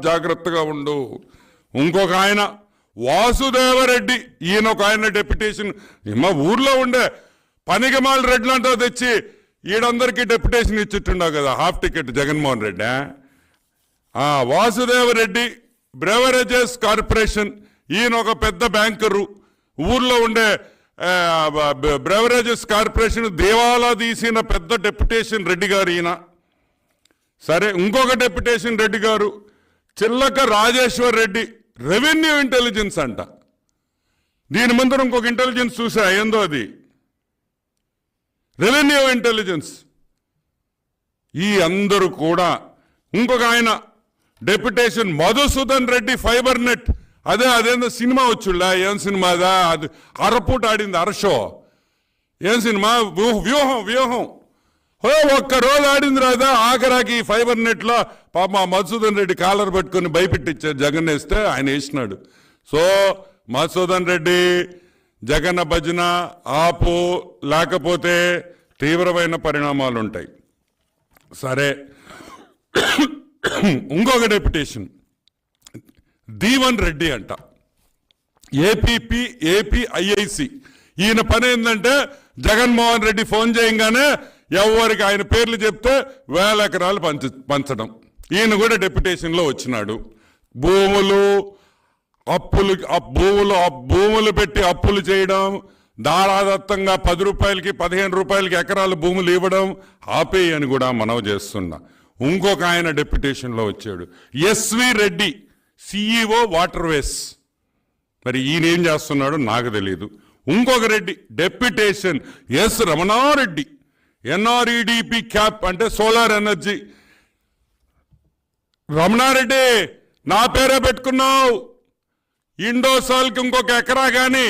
జాగ్రత్తగా ఉండు. ఇంకొక ఆయన వాసుదేవరెడ్డి, ఈయన ఒక ఆయన డెప్యుటేషన్. మా ఊర్లో ఉండే పనికిమాల రెడ్లంటో తెచ్చి ఈడందరికీ డెప్యుటేషన్ ఇచ్చిట్టుండవు కదా, half ticket Jaganmohan Reddy. Vasudeva Reddy beverages corporation, ఈయన ఒక పెద్ద బ్యాంకరు. ఊర్లో ఉండే బ్రెవరేజెస్ కార్పొరేషన్ దేవాలా తీసిన పెద్ద డెప్యుటేషన్ రెడ్డి గారు ఈయన. సరే, ఇంకొక డెప్యుటేషన్ రెడ్డి గారు చిల్లక రాజేశ్వర్ రెడ్డి, రెవెన్యూ ఇంటెలిజెన్స్ అంట. దీని ముందర ఇంకొక ఇంటెలిజెన్స్ చూసా, ఏందో అది రెవెన్యూ ఇంటెలిజెన్స్. ఈ అందరూ కూడా. ఇంకొక ఆయన deputation Madhusudan Reddy, fibre net. అదేందో సినిమా వచ్చుళ్ళా, ఏం సినిమా అదా? అది అరపూట ఆడింది, అరషో. ఏం సినిమా? వ్యూహం. ఒక్కరోజు ఆడింది రాదా, ఆఖరాకి ఫైబర్ నెట్లో పాప మధుసూదన్ రెడ్డి కాలర్ పట్టుకొని భయపెట్టించారు. జగన్ వేస్తే ఆయన వేసినాడు. సో మధుసూదన్ రెడ్డి జగన్ భజన ఆపు, లేకపోతే తీవ్రమైన పరిణామాలు ఉంటాయి. సరే, ఇంకొక డెప్యుటేషన్ దీవన్ రెడ్డి అంట, ఏపీఐఐసి. ఈయన పని ఏంటంటే జగన్మోహన్ రెడ్డి ఫోన్ చేయగానే ఎవరికి ఆయన పేర్లు చెప్తే 1000 ఎకరాలు పంచడం. ఈయన కూడా డెప్యుటేషన్లో వచ్చినాడు. భూములు పెట్టి అప్పులు చేయడం, దారాదత్తంగా 10 రూపాయలకి 15 రూపాయలకి ఎకరాలు భూములు ఇవ్వడం ఆపేయి అని కూడా మనవి చేస్తున్నా. ఇంకొక ఆయన డెప్యుటేషన్లో వచ్చాడు, ఎస్వి రెడ్డి, సిఇఓ వాటర్వేస్. మరి ఈయన ఏం చేస్తున్నాడు నాకు తెలియదు. ఇంకొక Reddy deputation S Ramana Reddy, NREDCAP అంటే సోలార్ ఎనర్జీ. రమణారెడ్డి నా పేరే పెట్టుకున్నావు, ఇండోసాల్కి ఇంకొక ఎకరా కానీ